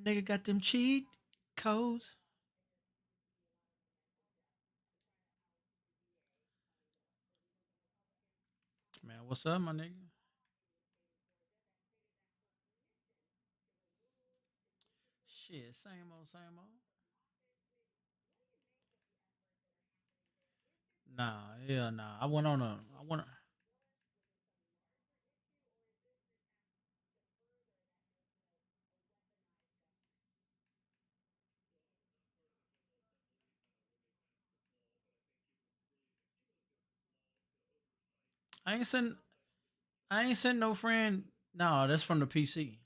Nigga got them cheat codes. Man, what's up, my nigga? Shit, same old, same old. Nah, hell nah. I went on a. I went. I ain't sent. I ain't sent no friend. No, that's from the PC.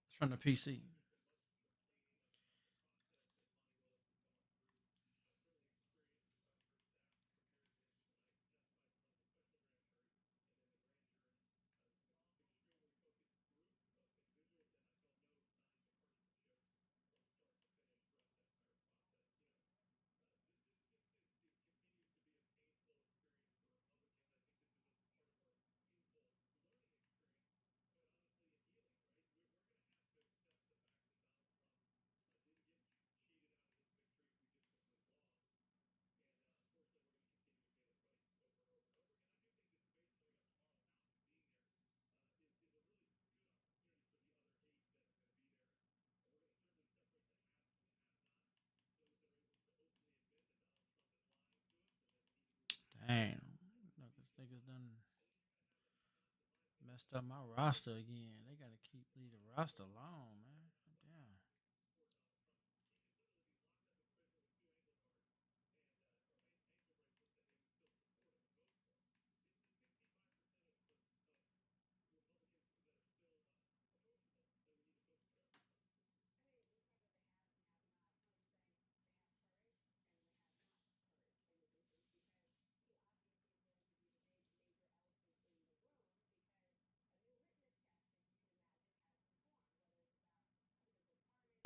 It's from the PC. Damn. Look, this niggas done messed up my roster again. They gotta leave the roster alone, man.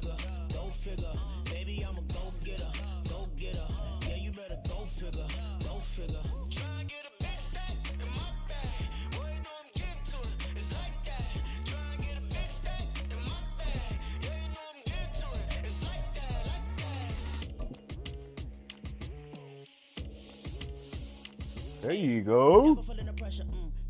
Damn. Go figure, baby, I'm a go getter, go getter. Yeah, you better go figure, go figure. Try and get a big stack in my bag. Boy, you know I'm getting to it. It's like that. Try and get a big stack in my bag. Yeah, you know I'm getting to it. It's like that, like that. There you go. Never feeling the pressure,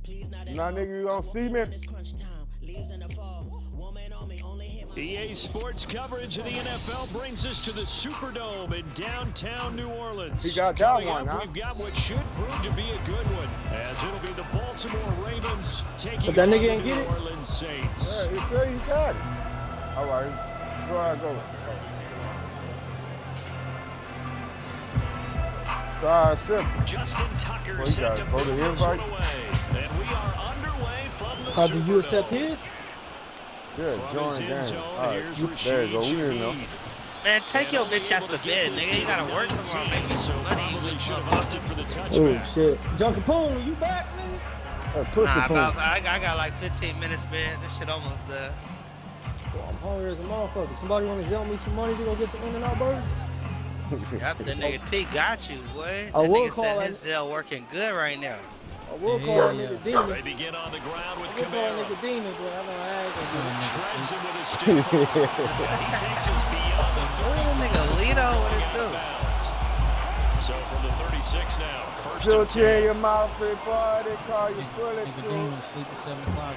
please not at Now, all. nigga, you gonna see me? When it's crunch time, leaves in the fall. Woman on me, only hit my EA Sports coverage of the NFL brings us to the Superdome in downtown New Orleans. He got that Coming one, up, huh? we've got what should prove to be a good one, as it'll be the Baltimore Ravens taking But that on nigga the ain't get New it? Orleans Saints. Yeah, he said he got it. All right. Go ahead, go. Simple. Justin Tucker Well, you set gotta to go put to this one invite. away. And we are underway from the How do you accept Superdome. his? Yeah, From join his the end game. zone, All right. here's There you go. We Rashid didn't know. Shaheed. Man, take your And bitch ass only to able bed, get this nigga. You to gotta work 19, tomorrow, make me so some money. probably You should have motherfucker. opted for the Oh touchback. shit. Junkie Poon, you back, nigga? Push Nah, the about, phone. I got like 15 minutes, man. This shit almost done. Well, I'm hungry as a motherfucker. Somebody wanna sell me some money to go get some In-N-Out burgers? Yep, that nigga T got you, boy. I That will nigga said call his Zell working good right now. I will call Yeah, that yeah. nigga Demon. They begin on the ground with I will call that Kamara. nigga Demon, but I know I ain't gonna do it. Shreds him with a stiff arm. And he takes us beyond the Look at this nigga Lito, what it do? So from the 36 now, first Still and tear 10. your mouth, big boy. They call you Nigga, bullet nigga too. Dean was sleep at 7 o'clock.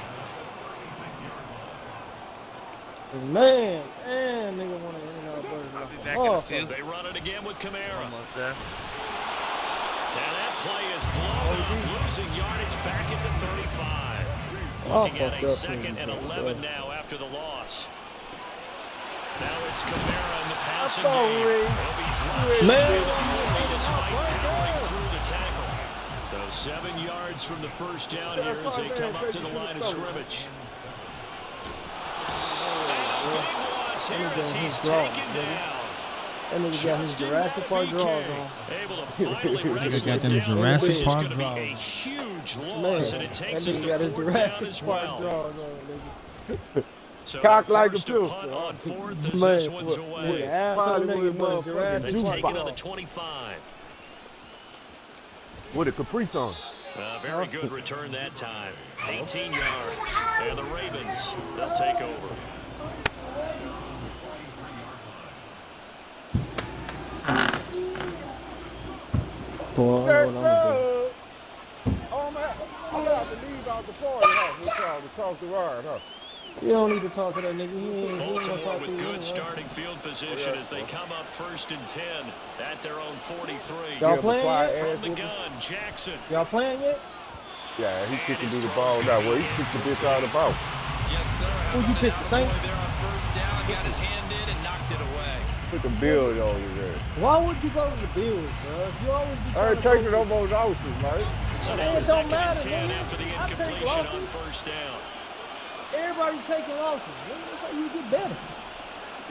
Man, nigga want an In-N-Out burger. I'll be like back a in a motherfucker. few. They run it again with Kamara. Almost done. And that play is blown up, losing yardage back at the 35. Looking at fucked a up second team, and bro. 11 now after the loss. Now it's Kamara in the passing thought game. we- He'll be dropped Man, short what fully you despite doing? powering through the tackle. So 7 yards from the first down here as they come up to the line of scrimmage. And a big loss here as he's taken down. That nigga got his Jurassic Park drawers on. Able to finally wrestle got it them down, Jurassic which is Park gonna be a drawers. huge Man, loss, and it that takes us nigga to got his 4th down Jurassic as Park well. drawers on, nigga. So Cock they're like a forced to pistol. punt on 4th as Man, this one's with the away. ass of Probably the with nigga was motherfucking Jurassic It's juice Park taken on the drawers. 25. With a Capri Sun. Very good return that time. 18 yards. And the Ravens, they'll take over. Boy, I know what I'm gonna do. Oh, man. I'm going to have to leave out the party, huh? We trying to talk to Ryan, huh? You don't need to talk to that nigga. He ain't gonna Baltimore talk to with you good anyway. starting field position as they come up 1st and 10 at their own 43. Y'all playing yet? From the gun, Jackson. Y'all playing yet? Yeah, he kicking through the ball now. Well, he kicked the bitch out of the ball. Yes, sir. Who you picked, the Saints? There on 1st down, got his hand in and knocked it away. Put the build on you there. Why would you go to the Bills, bro? You always be I ain't trying to taking go no more losses, man. So Man, now it don't 2nd and matter, 10 nigga. after the I take incompletion on losses. 1st down. Everybody taking losses. Nigga, that's how you get better.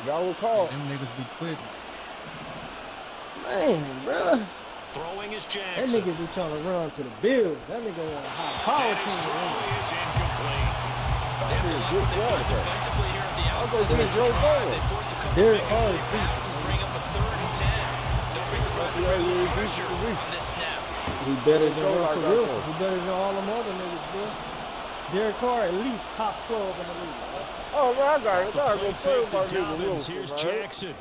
Y'all will call. Them niggas be quick. Man, bro. Throwing is That Jackson. nigga be trying to run to the Bills. That nigga want a high power And his team. throw is incomplete. They have to like what they've done defensively here at the outset of gonna this get Joe drive. Burrow. They forced a couple Derek big Carr is incomplete passes, bring up a 3rd and 10. Don't be surprised to bring a little pressure on this snap. He better than Go like Russell that, Wilson. though. He better than all them other niggas, bro. Derek Carr at least top 12 in the league. Oh, man, I got it. I got to Play go play fake with my to nigga Dobbins. Wilson, Here's man. Jackson.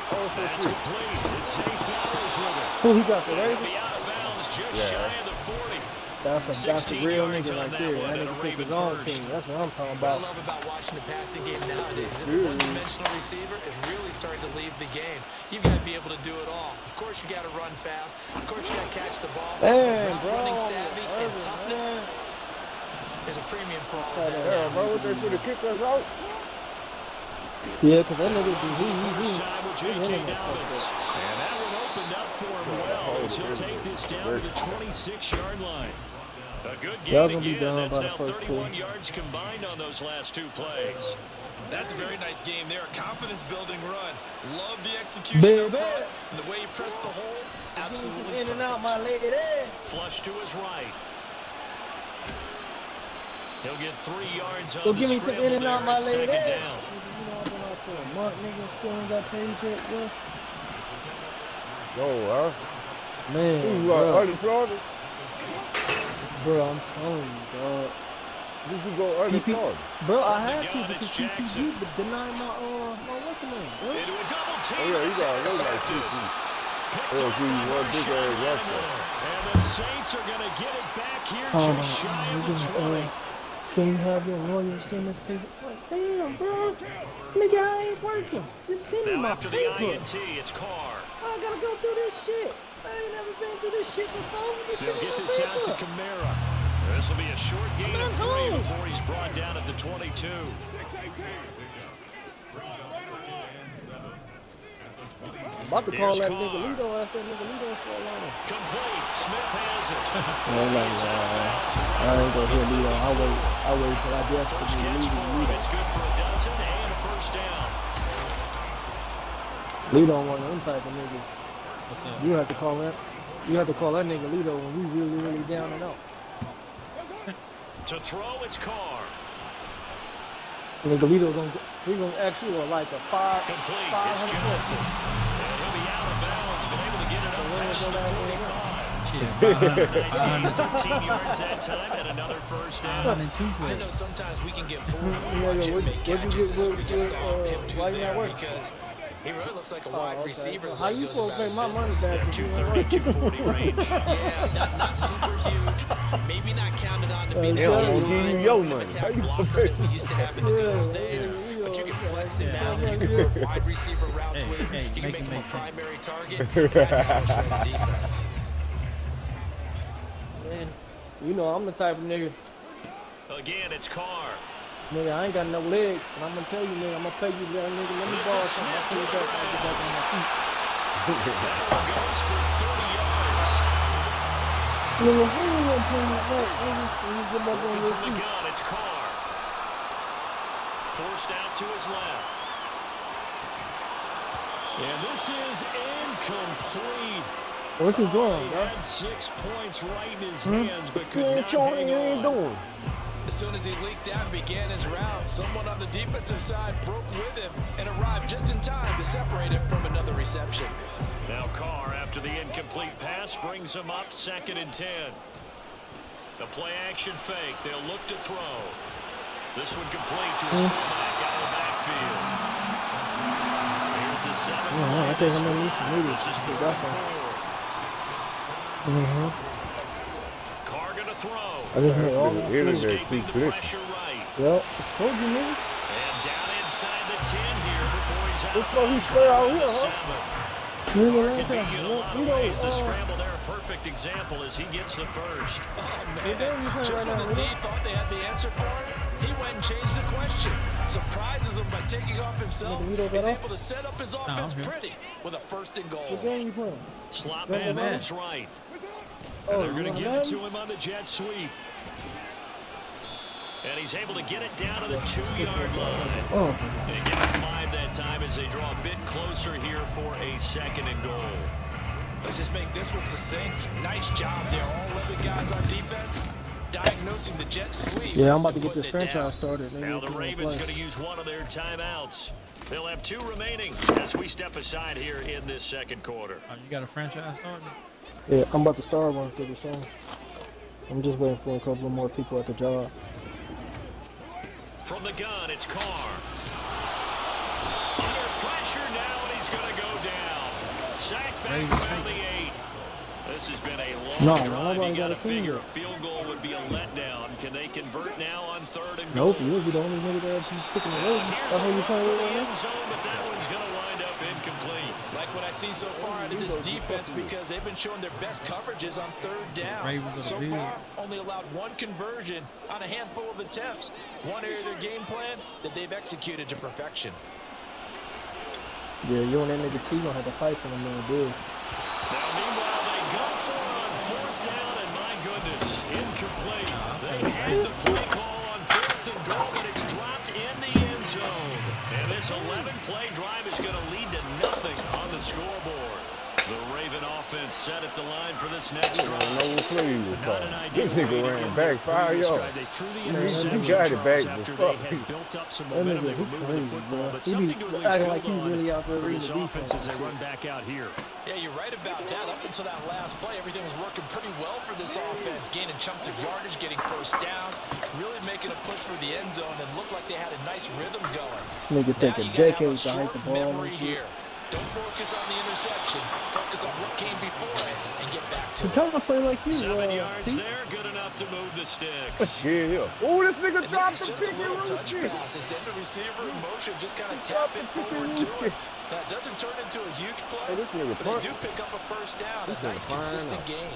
Oh, That's shit. complete. It's safe flowers with it. Who he got, the He'll Ravens? be out of bounds just Yeah. shy of the 40. That's a 16 real yards nigga on right that there. one That and a nigga picked his Raven own first. team. That's what I'm talking What I about. love about watching the passing game nowadays is that the one-dimensional receiver is really starting to leave the game. You've got to be able to do it all. Of course, you got to run fast. Of course, you got to catch the ball. Man, Route bro. running savvy and Urban, toughness man. is a premium for all of that. Yeah, bro, what they should have kicked us out? Yeah, because that nigga be First time with he J.K. in there. Dobbins. And that one opened up for him well as he'll take this down to the 26-yard line. A good Y'all game gonna be again. down That's by the now first 31 quarter. yards combined on those last 2 plays. That's a very nice game there. A confidence-building run. Love the execution up Baby. front. And the way you press the hole, absolutely In and out, perfect. my lady there. Flush to his right. He'll get 3 yards on Go the give me some scramble in and out, there my at lady 2nd there. down. You know, I've been out for a month, nigga, still ain't got paid yet, bro. No, huh? Man, Who, bro, unemployed? bro, I'm telling you, dog. You can go unemployed. Bro, I From the had to gun, because it's Jackson. PPG but denied my what's the name, bro? Into a double team. Oh, yeah, you It's got to go like intercepted. 2 feet. Picked Oh, up geez, by one big Rashawn ass rusher. Lattimore. And the Saints are going to get it back here Oh, just shy of the 20. Can you have your lawyer send this paper? Like, damn, bro. Nigga, I ain't working. Just send me Now my after the paper. INT, it's Carr. I gotta go through this shit. I ain't never been through this shit before. Just They'll send me get my this out to paper. Kamara. This will be a short gain I'm of at 3 home. before he's brought down at the 22. I'm about to call Here's that Carr. nigga Lito after that nigga Lito for a long. Complete. Smith has it. I ain't gonna hear Lito. I wait till I First desperately catch leave for him. Lito. It's good for a dozen and a first down. Lito one of them type of niggas. What's up? You have to call that. You have to call that nigga Lito when we really down and out. To throw, it's Carr. Nigga Lito gonna ask you like a Complete. It's 500 Johnson. And he'll be out of bounds, but able to get it up past the 45. Shit, Nice gain, 13 yards that time, and another first down. 502 for I it. know sometimes we can get fooled when we Yeah, watch yeah, him what- make what'd you catches get as with- we just with, saw him do why you not there working? because he really looks like a Oh, wide okay. receiver. So the how way he you goes supposed about to his make my money business. back if you ain't 230, working? 240 range. Yeah, not super huge. Maybe not counted on to be They that don't end give you line, your kind of money. attack How you blocker gonna that we used to have in the good old days. But you can flex him now. You can run wide receiver routes Hey, with him. hey, You can make make it him a make sense. primary target. That's how to shred a defense. Man, you know I'm the type of nigga. Again, it's Carr. Nigga, I ain't got no legs, and I'm gonna tell you, nigga, I'm gonna pay you, nigga. Let me This borrow is something. I'll Smith pay you back when I get back on my feet. That one goes for 30 yards. Nigga, who you gonna pay me back, nigga? When you get back on Looking your from the feet. gun, it's Carr. Forced out to his left. And this is incomplete. What you doing, He bro? had 6 points right in his hands, but You could ain't not showing hang you ain't on. doing. As soon as he leaked out and began his route, someone on the defensive side broke with him and arrived just in time to separate him from another reception. Now Carr, after the incomplete pass, brings him up 2nd and 10. The play action fake. They'll look to throw. This one complete to his fullback out of the backfield. Here's the 7th I play of think this I'm gonna need drive. some noodles. This is We 3rd got and some. 4. Mm-hmm. Carr gonna throw. I just made all that. Escaping the pressure right. Yep. Told you, nigga. And down inside the 10 here before he's out. Looks like he stay out here, huh? Nigga, Could right be there. in a lot of ways. The scramble there, a perfect example as he gets the first. Just when the D thought they had the answer for him, he went and changed the question. Surprises him by taking off himself. He's able to set up his offense pretty with a first and goal. What game you playing? Slot man moves right. And they're going to give it to him on the jet sweep. And he's able to get it down to the 2-yard line. Oh. They give him 5 that time as they draw a bit closer here for a second and goal. Let's just make this one succinct. Nice job there. All 11 guys on defense diagnosing the jet sweep. Yeah, I'm about to get this franchise started. Now the Ravens going to use one of their timeouts. They'll have 2 remaining as we step aside here in this second quarter. Oh, you got a franchise started? Yeah, I'm about to start one through the song. I'm just waiting for a couple of more people at the job. From the gun, it's Carr. Under pressure now, and he's going to go down. Sacked back around the 8. This has been a long drive. You got to figure a field goal would be a letdown. Can they convert now on 3rd and goal? Nope, you'll be the only nigga that keeps picking the road. Here's That's how a you look play for with the right end zone, but that one's going to wind up incomplete. Like what I see so far out of this defense because they've been showing their best coverages on 3rd down. So far, only allowed 1 conversion on a handful of attempts. One area of their game plan that they've executed to perfection. Yeah, you and that nigga T gonna have to fight for them little dude. Now, meanwhile, they go for it on 4th down, and my goodness, incomplete. They had the play call on 4th and goal, but it's dropped in the end zone. And this 11-play drive is going to lead to nothing on the scoreboard. The Raven offense set at the line for this next drive. This nigga ran back 5 yards. They threw the He interception got it back. after they had built up some That momentum. nigga, They he were moving the crazy, football, bro. but He something be to at least acting build like he on really out there for reading this the offense defense. as they run back out here. Yeah, you're right about that. Up until that last play, everything was working pretty well for this offense. Gaining chunks of yardage, getting first downs, really making a push for the end zone, and looked like they had a nice rhythm going. Nigga take a decade to hike the ball and shit. Here. Don't focus on the interception. Focus on what came before it and get back to He it. kind of play like you, 7 yards T. there, good enough to move the sticks. Yeah. Oh, this nigga And dropped this the is just a pick little and touch roll. pass. They send the receiver in motion, just kind of tap it forward to it. That doesn't turn into a huge play, Hey, this nigga but punt. they do pick up a first down. A nice, fine consistent up. gain.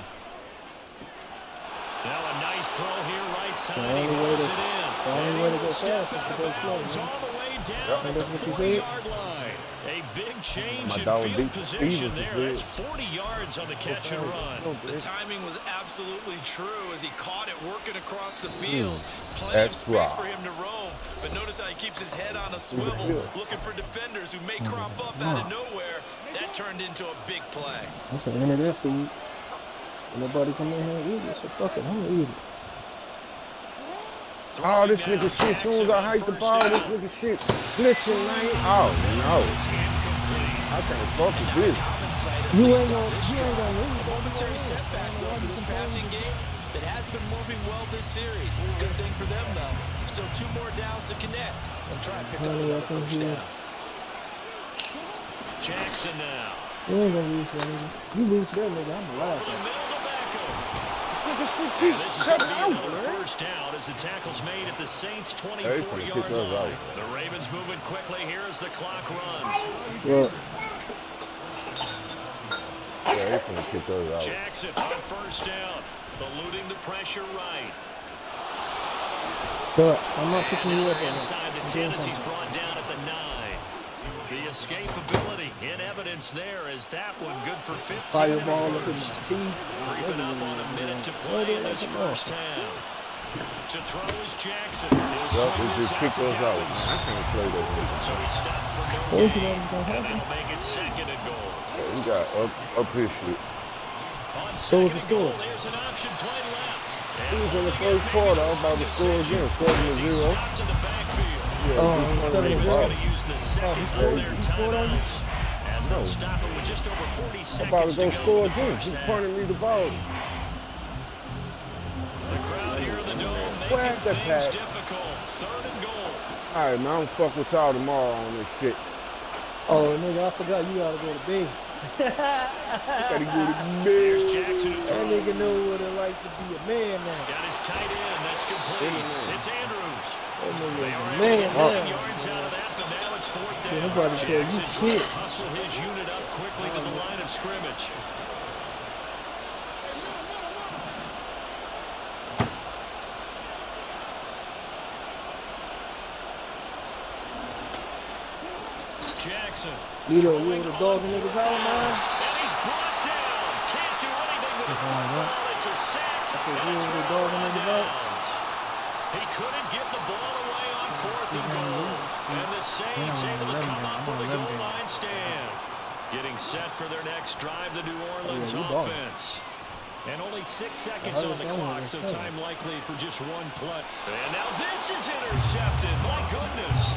Now a nice throw here right side. The He only way rolls to- it in. the only And way he to go will step fast is to out go of slow, bounds man. all the way down Yep. at That's the what you 40-yard line. A big change My in dog field Deep position Stevens there. is That's 40 yards on the catch and run. The timing was absolutely true as he caught it working across the field. Plenty of That's space right. for him to roam. But notice how he keeps his head on a swivel, looking for defenders who may crop up out of nowhere. That turned into a big play. That's an end of that food. Nobody come in here and eat it, so fuck it, I'm gonna eat it. Oh, this nigga shit, as soon as I hike the ball, this nigga shit blitzing, man. Oh, no. I can't fuck with this. You ain't gonna lose. Momentary setback though for this passing game that has been moving well this series. Good thing for them though. Still 2 more downs to connect and try and pick up another first down. Jackson now. You ain't gonna lose that nigga. You lose that nigga, I'm For laughing. the middle to Beckham. And this is going to be another first down as the tackle's made at the Saints' 24-yard line. The Ravens moving quickly here as the clock runs. Well, Yeah, they finna kick those out. Jackson on first down, eluding the pressure right. but I'm not picking you Now up on that. inside the I'm 10 doing as he's something. brought down at the 9. The escapability in evidence there as that one good for 15 Fireball and up in first. the teeth. Creeping up on a minute to play in this first half. To throw is Jackson. Yup, they just kicked us out. I can't play that nigga. So he stopped for no Told you gain, that was gonna and happen. that'll make it second and goal. We got up his shit. On So second was the and score. goal, there's an option play left. He was in the first quarter. I was about to score again, 7-0. Stopped in the backfield. Yeah, Oh, just he's trying to make Ravens seven the ball. going to use the second scored- of their he scored on you? timeouts. As they'll stop it with just over 40 I'm about seconds to go to go score in the again. first He half. punted me the ball. The crowd here in the dome Where making the things pass? difficult. Third and goal. All right, man, I'm fuck with y'all tomorrow on this shit. Oh, nigga, I forgot you gotta go to bed. Gotta go to Here's bed. Jackson to That throw. nigga know what it like to be a man now. Got his tight end. That's complete. It's Andrews. That nigga They is were a able to man get now. 9 yards out of that, but now it's 4th Yeah, down. nobody tell you Jackson trying shit. to hustle his unit up quickly to the line of scrimmage. Jackson. You know the dog niggas out, man. And he's brought down. Can't do anything with the football. It's a sack. I said, And a the dog niggas out. He couldn't get the ball away on 4th and goal. And the Saints able to come up with a goal line stand. Getting set for their next drive, the New Orleans offense. And only 6 seconds on the clock, so time likely for just one play. And now this is intercepted. My goodness.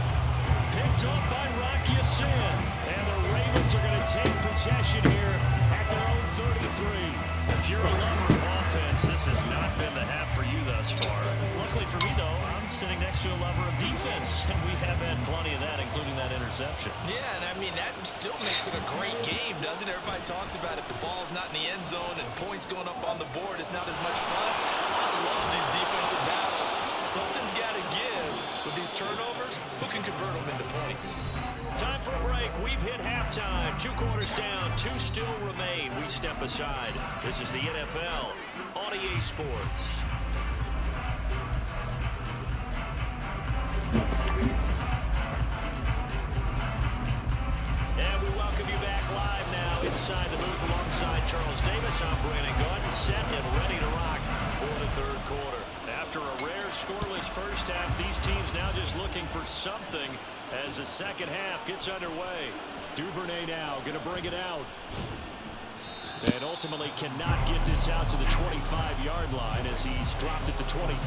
Picked up by Rocky Sin. And the Ravens are going to take possession here at their own 33. If you're a lover of offense, this has not been the half for you thus far. Luckily for me, though, I'm sitting next to a lover of defense, and we have had plenty of that, including that interception. Yeah, and I mean, that still makes it a great game, doesn't it? Everybody talks about if the ball's not in the end zone and points going up on the board, it's not as much fun. I love these defensive battles. Something's got to give with these turnovers. Who can convert them into points? Time for a break. We've hit halftime. 2 quarters down. 2 still remain. We step aside. This is the NFL on EA Sports. And we welcome you back live now inside the booth alongside Charles Davis. I'm Brandon Gordon, set and ready to rock for the 3rd quarter. After a rare scoreless first half, these teams now just looking for something as the second half gets underway. Duvernay now going to bring it out. And ultimately cannot get this out to the 25-yard line as he's dropped at the 23.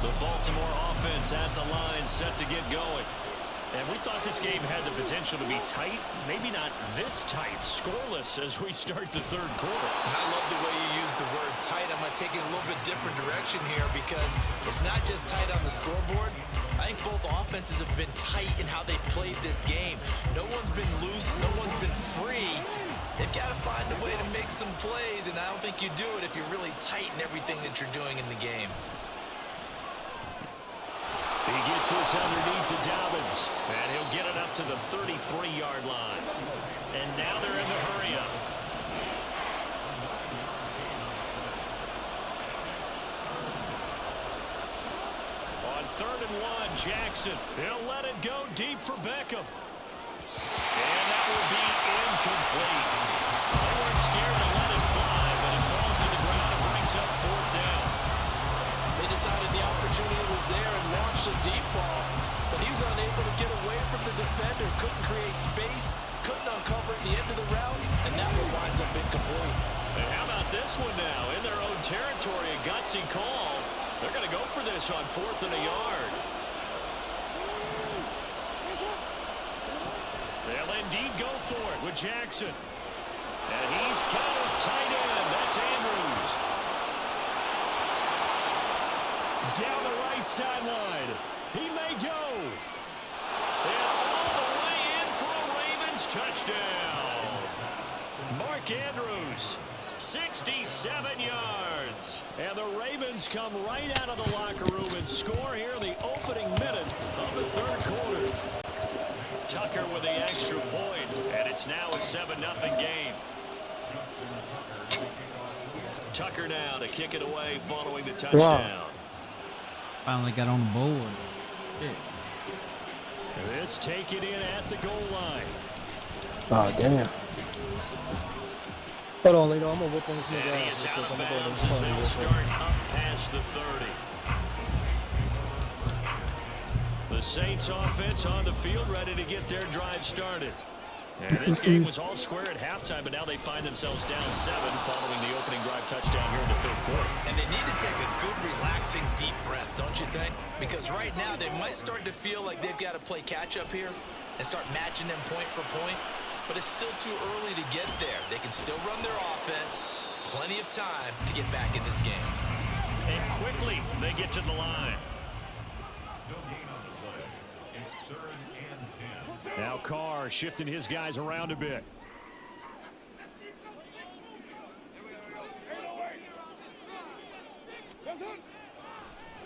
The Baltimore offense at the line set to get going. And we thought this game had the potential to be tight, maybe not this tight, scoreless as we start the 3rd quarter. And I love the way you use the word tight. I'm going to take it a little bit different direction here because it's not just tight on the scoreboard. I think both offenses have been tight in how they've played this game. No one's been loose. No one's been free. They've got to find a way to make some plays, and I don't think you do it if you're really tight in everything that you're doing in the game. He gets this underneath to Dobbins, and he'll get it up to the 33-yard line. And now they're in the hurry up. On 3rd and 1, Jackson. He'll let it go deep for Beckham. And that will be incomplete. They weren't scared to let it fly, but it falls to the ground and brings up 4th down. They decided the opportunity was there and launched a deep ball, but he was unable to get away from the defender, couldn't create space, couldn't uncover at the end of the route, and that one winds up incomplete. And how about this one now? In their own territory, a gutsy call. They're going to go for this on 4th and a yard. They'll indeed go for it with Jackson. And he's got his tight end. That's Andrews. Down the right sideline. He may go. And all the way in for a Ravens touchdown. Mark Andrews, 67 yards. And the Ravens come right out of the locker room and score here in the opening minute of the 3rd quarter. Tucker with the extra point, and it's now a 7-0 game. Tucker now to kick it away following the touchdown. Finally got on the board. Shit. This take it in at the goal line. Oh, damn. Hold on, Lito. I'm going to whip on this nigga And he ass is real out quick. of I'm going bounds to as go they'll to start up past the 30. The Saints offense on the field ready to get their drive started. And this game was all square at halftime, but now they find themselves down 7 following the opening drive touchdown here in the 3rd quarter. And they need to take a good, relaxing, deep breath, don't you think? Because right now they might start to feel like they've got to play catch-up here and start matching them point for point. But it's still too early to get there. They can still run their offense. Plenty of time to get back in this game. And quickly, they get to the line. Now Carr shifting his guys around a bit.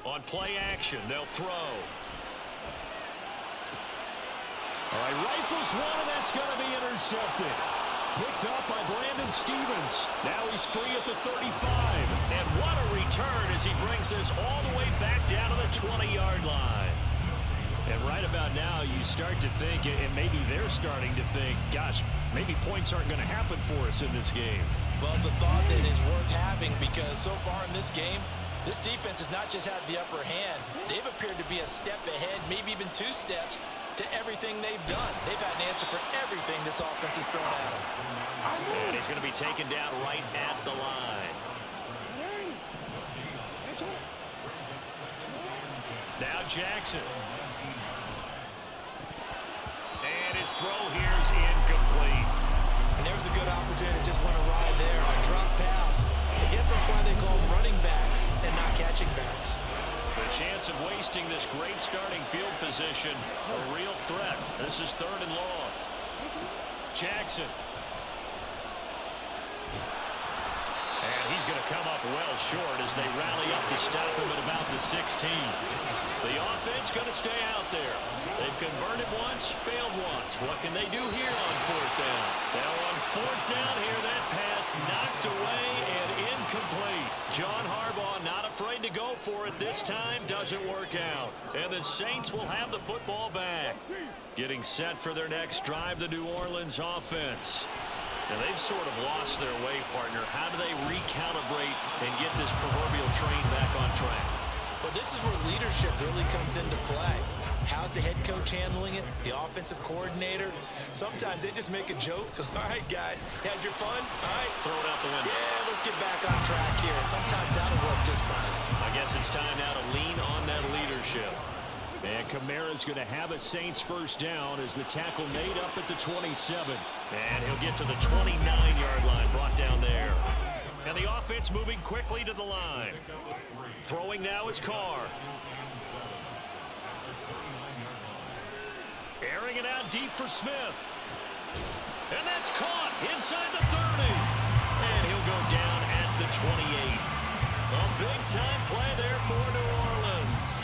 On play action, they'll throw. All right, rifles one, and that's going to be intercepted. Picked up by Brandon Stevens. Now he's free at the 35. And what a return as he brings this all the way back down to the 20-yard line. And right about now, you start to think, and maybe they're starting to think, gosh, maybe points aren't going to happen for us in this game. Well, it's a thought that is worth having because so far in this game, this defense has not just had the upper hand. They've appeared to be a step ahead, maybe even 2 steps, to everything they've done. They've had an answer for everything this offense has thrown at them. And he's going to be taken down right at the line. Now Jackson. And his throw here is incomplete. And there's a good opportunity to just want to ride there on a drop pass. I guess that's why they call them running backs and not catching backs. The chance of wasting this great starting field position, a real threat. This is 3rd and long. Jackson. And he's going to come up well short as they rally up to stop him at about the 16. The offense going to stay out there. They've converted once, failed once. What can they do here on 4th down? Now on 4th down here, that pass knocked away and incomplete. John Harbaugh not afraid to go for it this time. Doesn't work out. And the Saints will have the football back. Getting set for their next drive, the New Orleans offense. Now they've sort of lost their way, partner. How do they recalibrate and get this proverbial train back on track? Well, this is where leadership really comes into play. How's the head coach handling it? The offensive coordinator? Sometimes they just make a joke. All right, guys, had your fun? All right. Throw it out the window. Yeah, let's get back on track here. And sometimes that'll work just fine. I guess it's time now to lean on that leadership. And Kamara's going to have a Saints 1st down as the tackle made up at the 27. And he'll get to the 29-yard line, brought down there. And the offense moving quickly to the line. Throwing now is Carr. Airing it out deep for Smith. And that's caught inside the 30. And he'll go down at the 28. A big-time play there for New Orleans.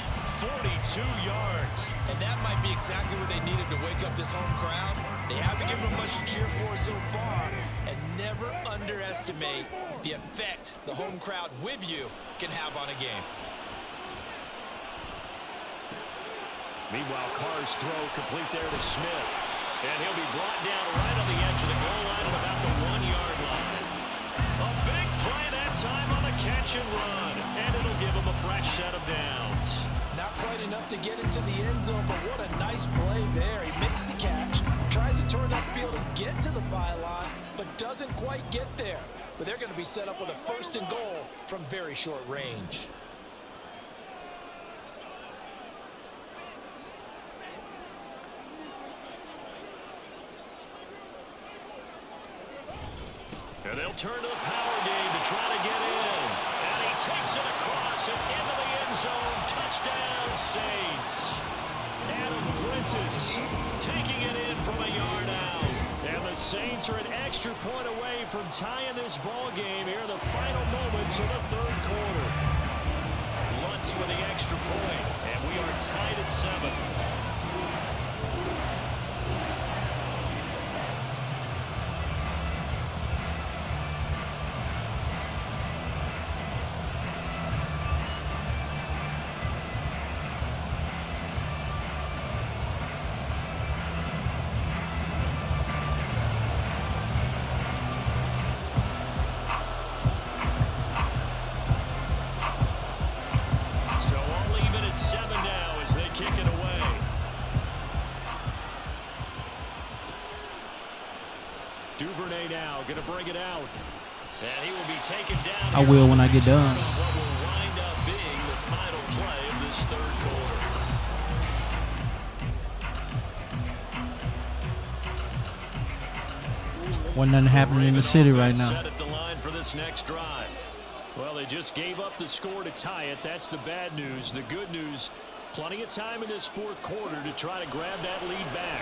42 yards. And that might be exactly what they needed to wake up this home crowd. They haven't given them much to cheer for so far. And never underestimate the effect the home crowd with you can have on a game. Meanwhile, Carr's throw complete there to Smith. And he'll be brought down right on the edge of the goal line at about the 1-yard line. A big play that time on the catch and run. And it'll give him a fresh set of downs. Not quite enough to get into the end zone, but what a nice play there. He makes the catch, tries to turn upfield and get to the byline, but doesn't quite get there. But they're going to be set up with a 1st and goal from very short range. And they'll turn to the power game to try to get in. And he takes it across and into the end zone. Touchdown, Saints. Adam Prentice taking it in from a yard out. And the Saints are an extra point away from tying this ball game here in the final moments of the 3rd quarter. Lutz with the extra point, and we are tied at 7. Duvernay now going to bring it out. And he will be taken down. I will when I get done. What will wind up being the final play of this 3rd quarter. Wasn't nothing happening in the city right now. Set at the line for this next drive. Well, they just gave up the score to tie it. That's the bad news. The good news, plenty of time in this fourth quarter to try to grab that lead back.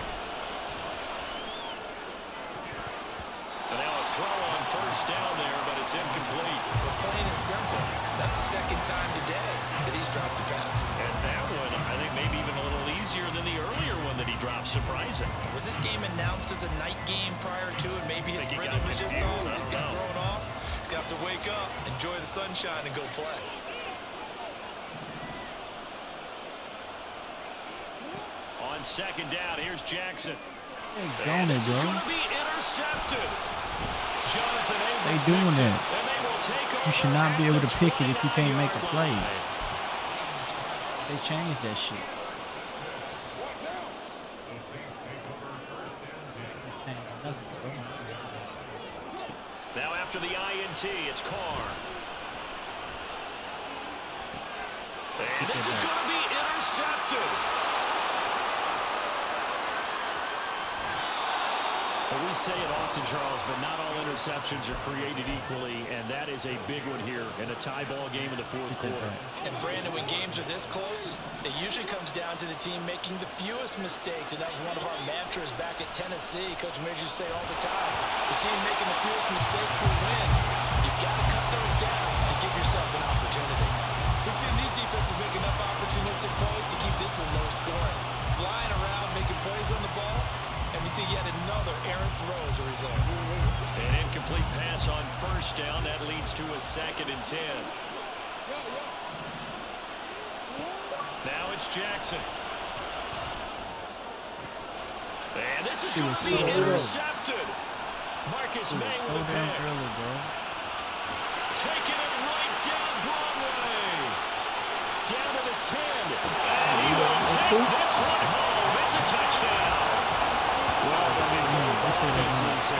And now a throw on first down there, but it's incomplete. But plain and simple, that's the second time today that he's dropped a pass. And that one, I think maybe even a little easier than the earlier one that he dropped. Surprising. Was this game announced as a night game prior to it? Maybe his rhythm was just off. He's got thrown off. He's got to wake up, enjoy the sunshine, and go play. On second down, here's Jackson. And this is bro. going to be intercepted. Jonathan They Abram doing picks it, that. and they will take You should over not be at able the to pick it if you can't make a 20-yard play. line. They changed that shit. Now after the INT, it's Carr. And this is going to be intercepted. Well, we say it often, Charles, but not all interceptions are created equally, and that is a big one here in a tie ball game in the fourth quarter. And Brandon, when games are this close, it usually comes down to the team making the fewest mistakes, and that was one of our mantras back at Tennessee. Coach Major used to say all the time, the team making the fewest mistakes will win. You've got to cut those down to give yourself an opportunity. We've seen these defenses make enough opportunistic plays to keep this one low scoring. Flying around, making plays on the ball, and we see yet another errant throw as a result. An incomplete pass on first down. That leads to a 2nd and 10. Now it's Jackson. And this is going to be intercepted. Marcus May with a pick. Taking it right down Broadway. Down to the 10. And he will take this one home. It's a touchdown.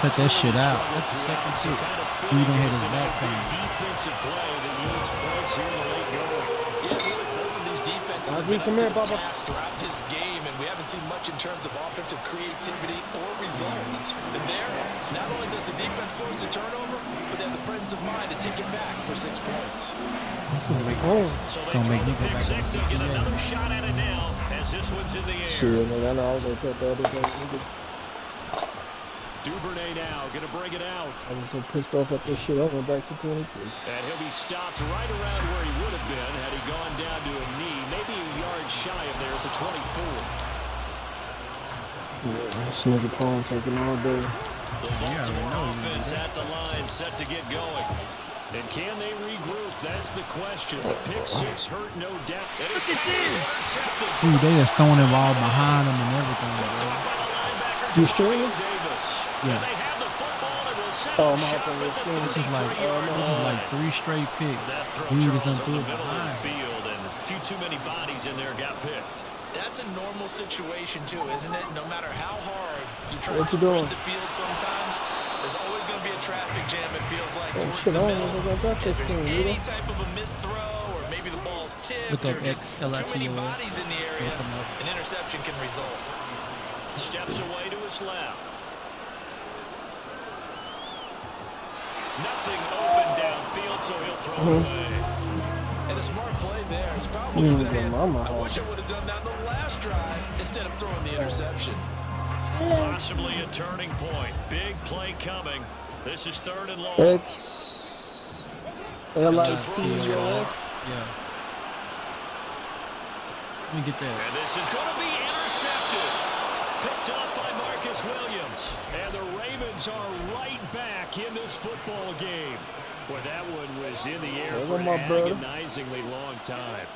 Cut that shit out. That's the second tip. He didn't hit his back time. Defensive play that yields points here in the late going. Yeah, really, both of these defenses have been up to the task throughout this game, and we haven't seen much in terms of offensive creativity or results. And there, not only does the defense force a turnover, but they have the presence of mind to take it back for 6 points. So they throw the pick six. They'll get another shot at it now as this one's in the air. Shit, man, I was gonna cut the other day. Duvernay now going to bring it out. I was so pissed off at this shit. I went back to 23. And he'll be stopped right around where he would have been had he gone down to a knee, maybe a yard shy of there at the 24. Yeah, this nigga phone taking all day. The Baltimore offense at the line, set to get going. And can they regroup? That's the question. The pick six hurt, no doubt. Look at this. Dude, they just throwing the ball behind them and everything, bro. You streaming? Yeah. Oh, I'm hoping This is like 3 straight picks. Dude just done threw it behind. Field and a few too many bodies in there got picked. That's a normal situation, too, isn't it? No matter how hard you try What to you doing? sprint the field sometimes, there's always going to be a traffic jam, it feels like, Oh, towards shit, the I don't middle. know if I got If this there's thing, any either. type of a missed throw, or maybe the ball's tipped, Look up or just too many XLITOS. bodies in the area, Look 'em up. an interception can result. Steps away to his left. Nothing open downfield, so he'll throw it away. And a smart play there. It's probably saying, mama. I wish I would have done that on the last drive instead of throwing the interception. Possibly a turning point. Big play coming. This is 3rd and long. X-L-I-T-O-S. Yeah. Let me get that. And this is going to be intercepted. Picked up by Marcus Williams. And the Ravens are right back in this football game. Boy, that one was in the air for an agonizingly long time.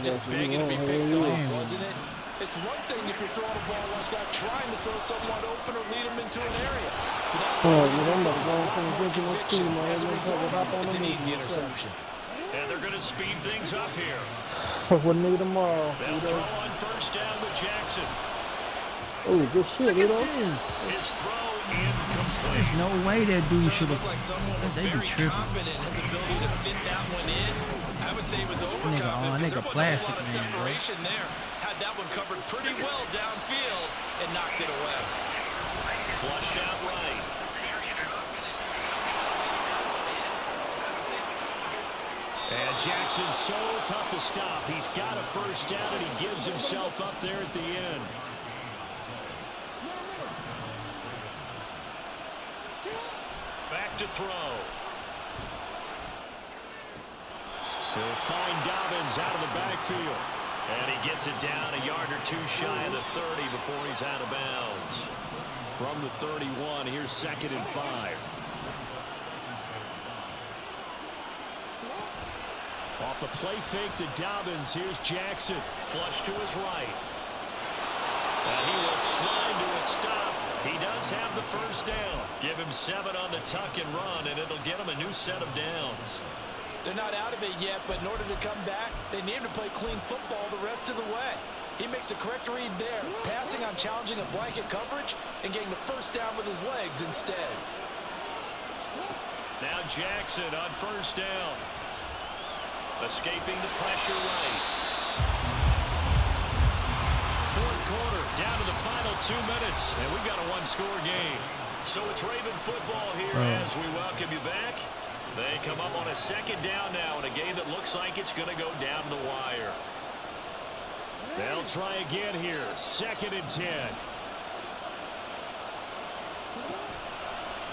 Just begging to be picked off, wasn't it? It's one thing if you're throwing a ball like that, trying to throw someone open or lead them into an area. It's an easy interception. And they're going to speed things up here. We'll need them all. They'll throw on first down with Jackson. Oh, good shit, you know. His throw incomplete. There's no way that dude should have. Like someone was They be very tripping. confident in his ability to fit that one in. I would say he was overconfident because there wasn't a plastic lot of man, bro. separation there. Had that one covered pretty well downfield and knocked it away. Flushed out right. And Jackson's so tough to stop. He's got a first down, and he gives himself up there at the end. Back to throw. He'll find Dobbins out of the backfield. And he gets it down a yard or two shy of the 30 before he's out of bounds. From the 31, here's 2nd and 5. Off the play fake to Dobbins, here's Jackson. Flush to his right. And he will slide to a stop. He does have the first down. Give him 7 on the tuck and run, and it'll get him a new set of downs. They're not out of it yet, but in order to come back, they need to play clean football the rest of the way. He makes the correct read there, passing on challenging a blanket coverage and getting the first down with his legs instead. Now Jackson on first down. Escaping the pressure right. Fourth quarter, down to the final 2 minutes, and we've got a one-score game. So it's Raven football here as we welcome you back. They come up on a 2nd down now in a game that looks like it's going to go down the wire. They'll try again here. 2nd and 10.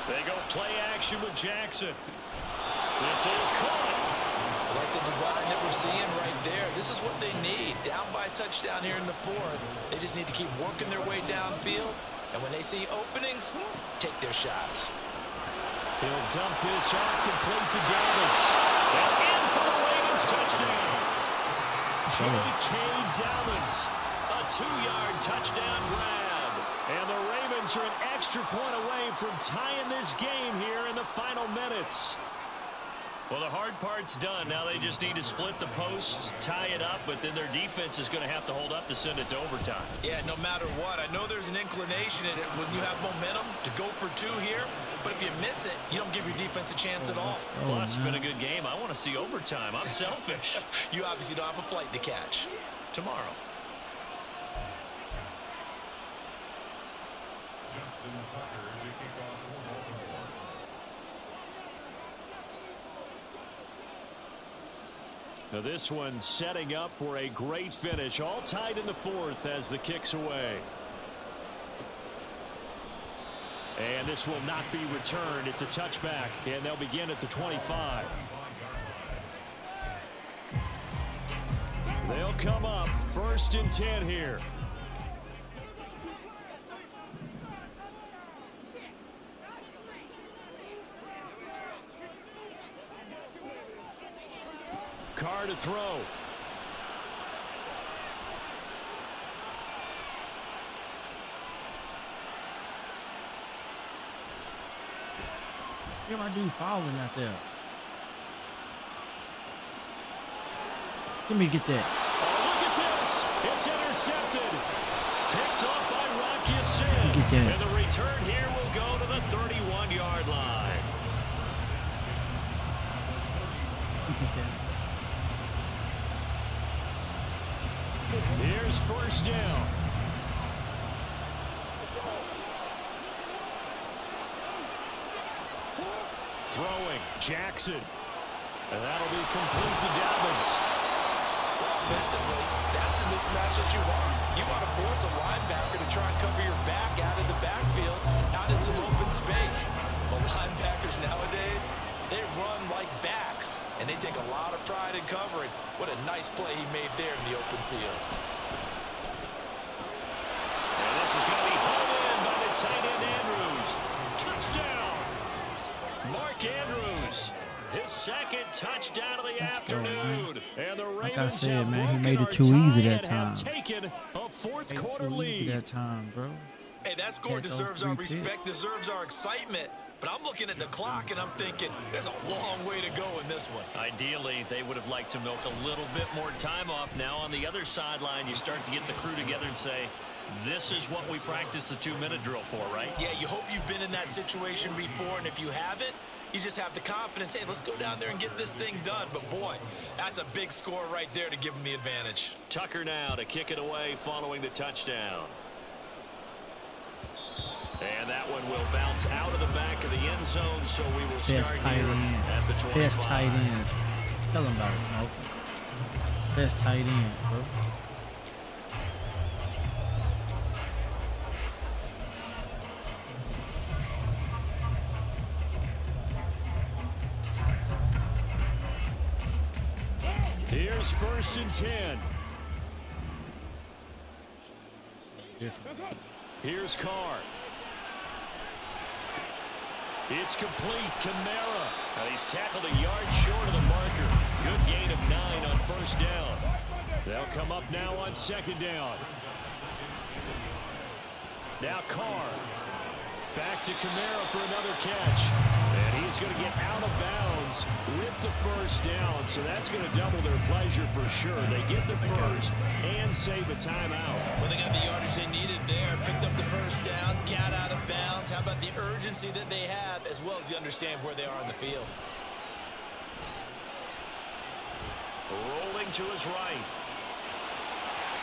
They go play action with Jackson. This is caught. I like the design that we're seeing right there. This is what they need. Down by a touchdown here in the 4th. They just need to keep working their way downfield. And when they see openings, take their shots. He'll dump this off complete to Dobbins. And in for the Ravens touchdown. J.K. Dobbins. A 2-yard touchdown grab. And the Ravens are an extra point away from tying this game here in the final minutes. Well, the hard part's done. Now they just need to split the posts, tie it up, but then their defense is going to have to hold up to send it to overtime. Yeah, no matter what. I know there's an inclination in it when you have momentum to go for 2 here, but if you miss it, you don't give your defense a chance at all. Plus, it's been a good game. I want to see overtime. I'm selfish. You obviously don't have a flight to catch. Tomorrow. Now this one setting up for a great finish. All tied in the 4th as the kick's away. And this will not be returned. It's a touchback, and they'll begin at the 25. They'll come up 1st and 10 here. Carr to throw. Look at my dude fouling out there. Let me get that. Oh, look at this. It's intercepted. Picked off by Rocky Sin. Get that. And the return here will go to the 31-yard line. Get that. Here's 1st down. Throwing, Jackson. And that'll be complete to Dobbins. Offensively, that's the mismatch that you want. You want to force a linebacker to try and cover your back out of the backfield, out in some open space. But linebackers nowadays, they run like backs, and they take a lot of pride in covering. What a nice play he made there in the open field. And this is going to be pulled in by the tight end Andrews. Touchdown! Mark Andrews. His 2nd touchdown of the afternoon. And the Ravens Like I said, man, he made it too too easy that time. Taken a 4th quarter Too easy lead. that time, bro. Hey, that score Had those deserves our 3 picks. respect, deserves our excitement. But I'm looking at the clock, and I'm thinking, there's a long way to go in this one. Ideally, they would have liked to milk a little bit more time off. Now on the other sideline, you start to get the crew together and say, this is what we practiced the 2-minute drill for, right? Yeah, you hope you've been in that situation before, and if you haven't, you just have the confidence, hey, let's go down there and get this thing done. But, boy, that's a big score right there to give them the advantage. Tucker now to kick it away following the touchdown. And that one will bounce out of the back of the end zone, so we will start Best tight here end. at the 25. Best tight end. Tell him about it, Smoke. Best tight end, bro. Here's 1st and 10. Different. Here's Carr. It's complete. Kamara. He's tackled a yard short of the marker. Good gain of 9 on 1st down. They'll come up now on 2nd down. Now Carr. Back to Kamara for another catch. And he's going to get out of bounds with the 1st down. So that's going to double their pleasure for sure. They get the 1st and save a timeout. Well, they got the yardage they needed there. Picked up the 1st down, got out of bounds. How about the urgency that they have, as well as you understand where they are on the field? Rolling to his right.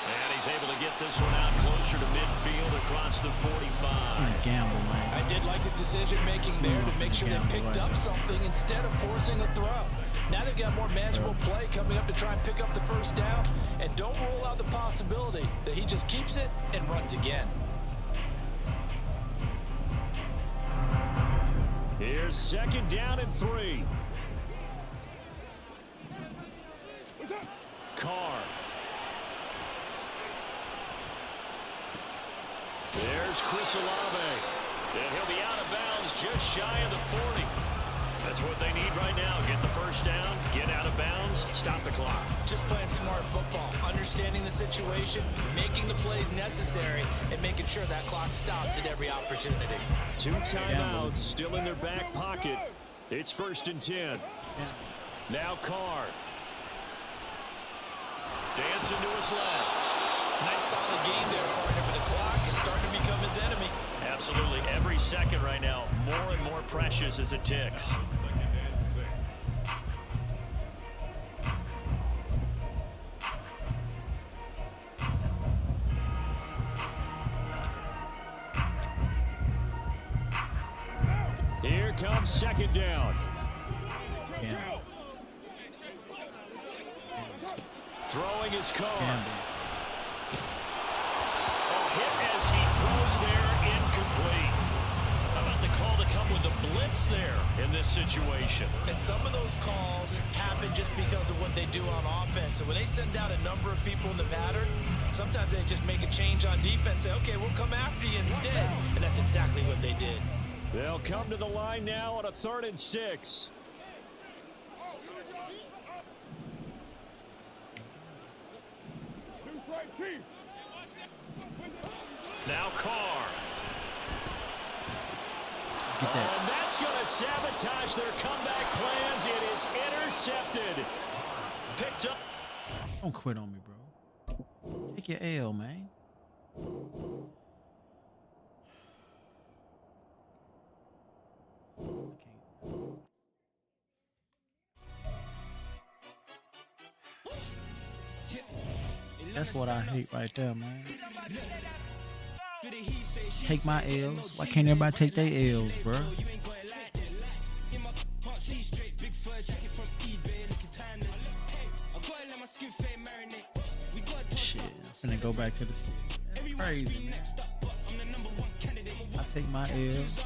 And he's able to get this one out closer to midfield across the 45. I'm a gamble, man. I did like his decision-making there to make sure they picked up something instead of forcing a throw. Now they've got more manageable play coming up to try and pick up the 1st down. And don't rule out the possibility that he just keeps it and runs again. Here's 2nd down and 3. Carr. There's Chris Olave. And he'll be out of bounds just shy of the 40. That's what they need right now. Get the 1st down, get out of bounds, stop the clock. Just playing smart football, understanding the situation, making the plays necessary, and making sure that clock stops at every opportunity. 2 timeouts still in their back pocket. It's 1st and 10. Now Carr. Dancing to his left. Nice solid gain there, partner, but the clock is starting to become his enemy. Absolutely. Every second right now, more and more precious as it ticks. Here comes 2nd down. Yeah. Throwing his Carr. Gamble. Hit as he throws there, incomplete. How about the call to come with the blitz there in this situation? And some of those calls happen just because of what they do on offense. So when they send out a number of people in the pattern, sometimes they just make a change on defense, say, okay, we'll come after you instead. And that's exactly what they did. They'll come to the line now on a 3rd and 6. Now Carr. Get that. And that's going to sabotage their comeback plans. It is intercepted. Picked up. Don't quit on me, bro. Take your L, man. That's what I hate right there, man. Take my L's. Why can't everybody take their L's, bro? Shit, I'm finna go back to the city. That's crazy, man. I take my L's.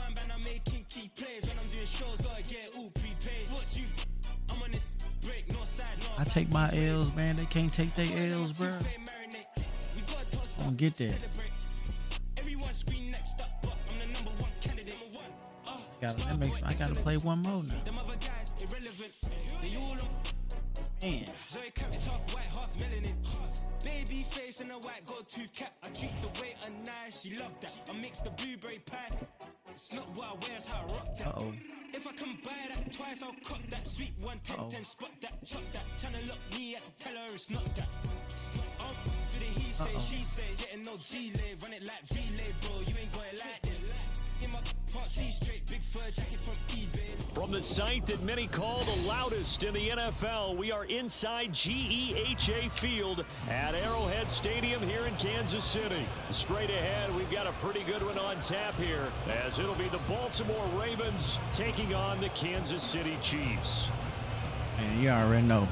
I take my L's, man. They can't take their L's, bro. I don't get that. I gotta play one more now. Man. Baby face and a white gold tooth cap. I treat the waiter nice, she love that. I mix the blueberry pie. It's not what I wear, it's how I rock that. Uh-oh. If I can buy that twice, I'll cut that. Sweet 110, spot that, chop that. Tryna look me at the tell her it's not that. Do the he say, she say, getting no delay. Run it like relay, bro, you ain't going like this. In my part C straight, big fur jacket from eBay. From the site that many call the loudest in the NFL, we are inside GEHA Field at Arrowhead Stadium here in Kansas City. Straight ahead, we've got a pretty good one on tap here, as it'll be the Baltimore Ravens taking on the Kansas City Chiefs. Man, you already know.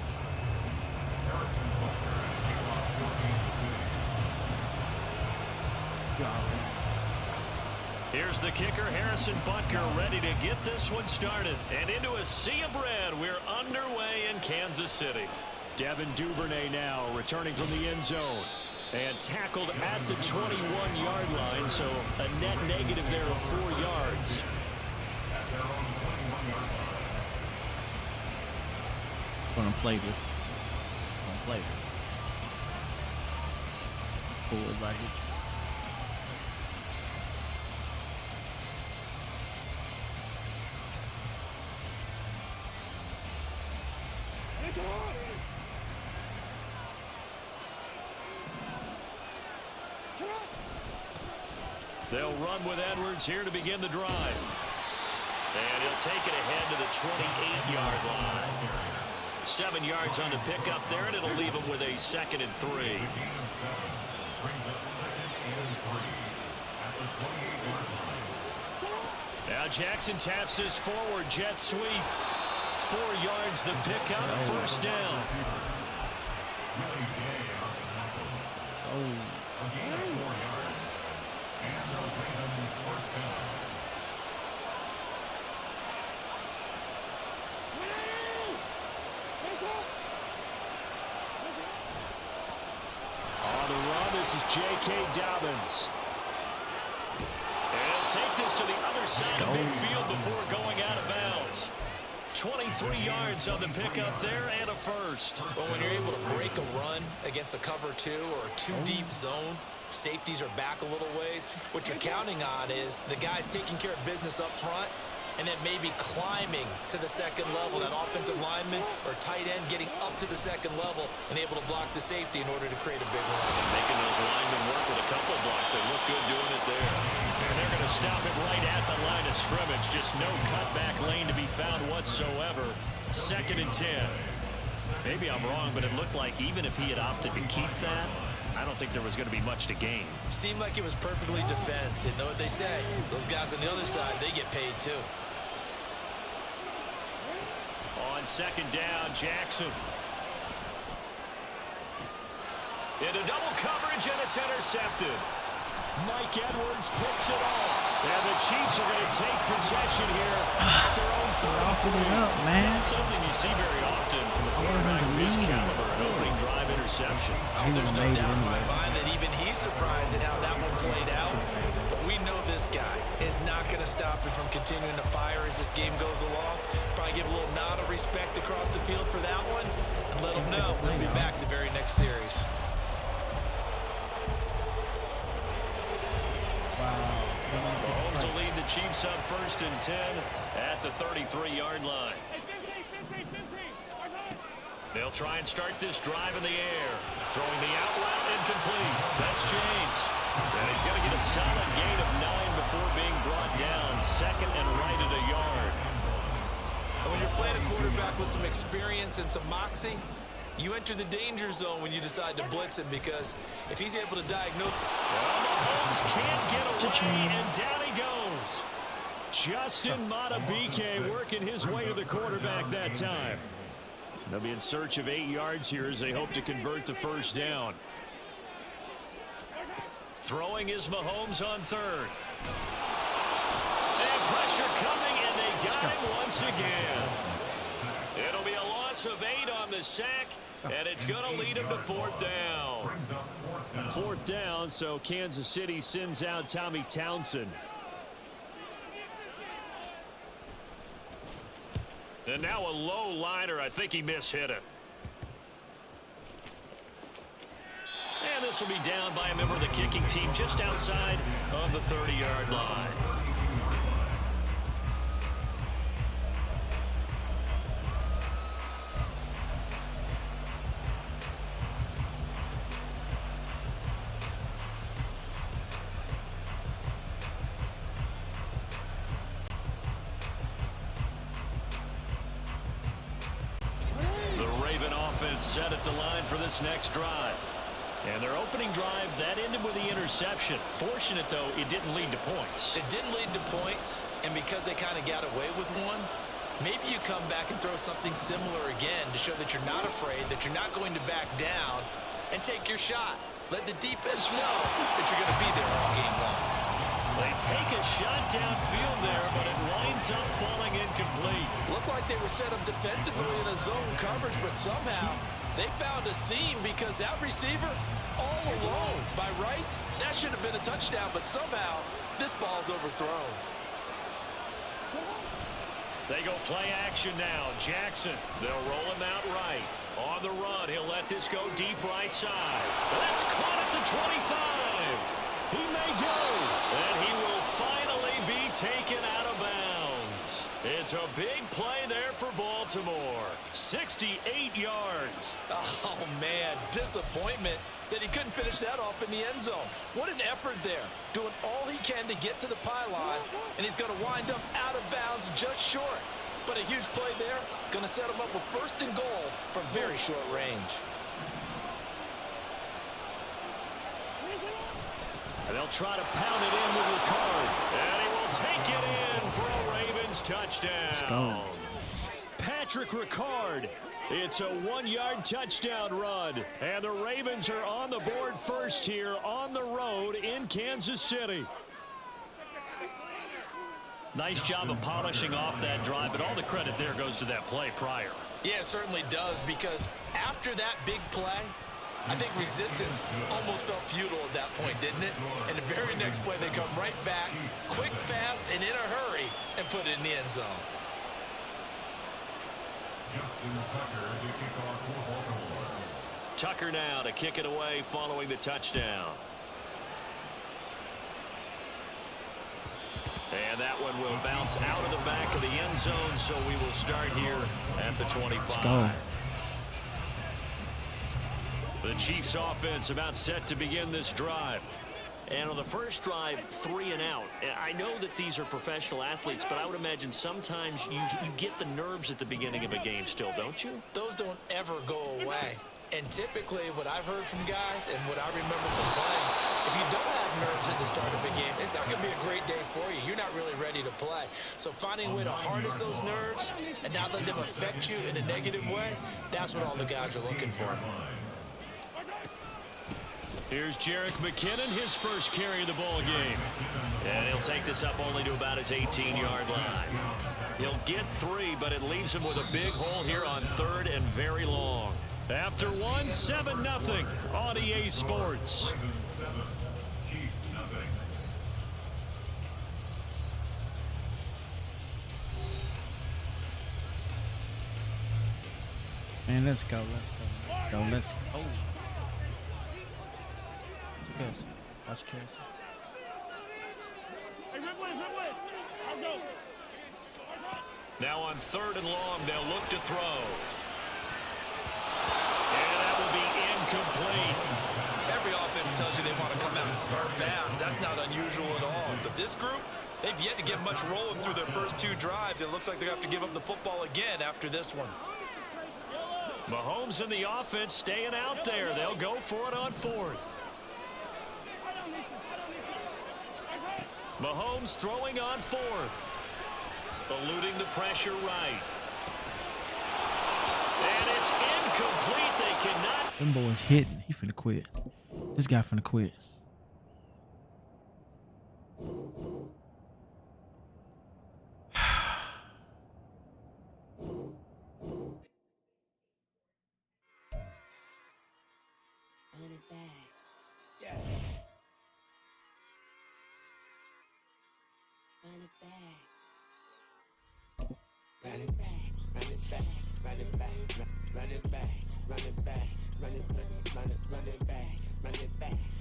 Here's the kicker, Harrison Butker, ready to get this one started. And into a sea of red, we're underway in Kansas City. Devin Duvernay now returning from the end zone. And tackled at the 21-yard line, so a net negative there of 4 yards. I'm gonna play this. Pull it right here. They'll run with Edwards here to begin the drive. And he'll take it ahead to the 28-yard line. 7 yards on the pickup there, and it'll leave him with a 2nd and 3. Now Jackson taps this forward jet sweep. 4 yards the pickup, 1st down. On the run, this is J.K. Dobbins. And he'll take this to the other side of midfield before going out of bounds. 23 yards on the pickup there and a 1st. Well, when you're able to break a run against a cover 2 or a 2-deep zone, safeties are back a little ways. What you're counting on is the guys taking care of business up front and then maybe climbing to the 2nd level, that offensive lineman or tight end getting up to the 2nd level and able to block the safety in order to create a big run. Making those linemen work with a couple of blocks. They look good doing it there. And they're going to stop it right at the line of scrimmage. Just no cutback lane to be found whatsoever. 2nd and 10. Maybe I'm wrong, but it looked like even if he had opted to keep that, I don't think there was going to be much to gain. Seemed like it was perfectly defense. And know what they say? Those guys on the other side, they get paid too. On 2nd down, Jackson. Into double coverage, and it's intercepted. Mike Edwards picks it off. And the Chiefs are going to take possession here at their own 43. Man. That's something you see very often from a quarterback of his caliber, an opening drive interception. Oh, there's no doubt in my mind that even he's surprised at how that one played out. But we know this guy is not going to stop him from continuing to fire as this game goes along. Probably give a little nod of respect across the field for that one and let him know we'll be back the very next series. Wow. Mahomes will lead the Chiefs up 1st and 10 at the 33-yard line. They'll try and start this drive in the air. Throwing the out route incomplete. That's James. And he's going to get a solid gain of 9 before being brought down. 2nd and right at a yard. And when you're playing a quarterback with some experience and some moxie, you enter the danger zone when you decide to blitz him, because if he's able to diagnose... Well, Mahomes can't get away, and down he goes. Justin Madubuike working his way to the quarterback that time. They'll be in search of 8 yards here as they hope to convert the 1st down. Throwing is Mahomes on 3rd. And pressure coming, and they got him once again. It'll be a loss of 8 on the sack, and it's going to lead him to 4th down. 4th down, so Kansas City sends out Tommy Townsend. And now a low liner. I think he mishit it. And this will be down by a member of the kicking team just outside of the 30-yard line. Set at the line for this next drive. And their opening drive, that ended with the interception. Fortunate, though, it didn't lead to points. It didn't lead to points, and because they kind of got away with one, Maybe you come back and throw something similar again to show that you're not afraid, that you're not going to back down, and take your shot. Let the defense know that you're going to be there all game long. They take a shot downfield there, but it winds up falling incomplete. Looked like they were set up defensively in a zone coverage, but somehow they found a seam because that receiver all alone. By rights, that should have been a touchdown, but somehow this ball's overthrown. They go play action now. Jackson, they'll roll him out right. On the run, he'll let this go deep right side. That's caught at the 25. He may go, and he will finally be taken out of bounds. It's a big play there for Baltimore. 68 yards. Oh, man, disappointment that he couldn't finish that off in the end zone. What an effort there, doing all he can to get to the pylon, and he's going to wind up out of bounds just short. But a huge play there, going to set him up with first and goal from very short range. And they'll try to pound it in with Ricard. And he will take it in for a Ravens touchdown. Let's go. Patrick Ricard. It's a 1-yard touchdown run. And the Ravens are on the board first here on the road in Kansas City. Nice job of polishing off that drive, but all the credit there goes to that play prior. Yeah, it certainly does, because after that big play, I think resistance almost felt futile at that point, didn't it? And the very next play, they come right back, quick, fast, and in a hurry, and put it in the end zone. Tucker now to kick it away following the touchdown. And that one will bounce out of the back of the end zone, so we will start here at the 25. Let's go. The Chiefs offense about set to begin this drive. And on the first drive, 3 and out. I know that these are professional athletes, but I would imagine sometimes you get the nerves at the beginning of a game still, don't you? Those don't ever go away. And typically what I've heard from guys and what I remember from playing, if you don't have nerves at the start of a game, it's not going to be a great day for you. You're not really ready to play. So finding a way to harness those nerves and not let them affect you in a negative way, that's what all the guys are looking for. Here's Jerick McKinnon, his first carry of the ball game. And he'll take this up only to about his 18-yard line. He'll get 3, but it leaves him with a big hole here on 3rd and very long. After 1, 7-0 on EA Sports. Man, let's go. Let's go. Kelsey. Watch Kelsey. Now on 3rd and long, they'll look to throw. And that will be incomplete. Every offense tells you they want to come out and start fast. That's not unusual at all. But this group, they've yet to get much rolling through their first 2 drives. It looks like they're going to have to give up the football again after this one. Mahomes and the offense staying out there. They'll go for it on 4th. Mahomes throwing on 4th. Eluding the pressure right. And it's incomplete. They cannot. Them boys hitting. He finna quit. This guy finna quit.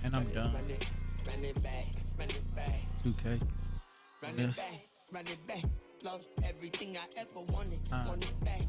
And I'm done. 2K. Yes. Run it back, lost everything I ever wanted. Want it back.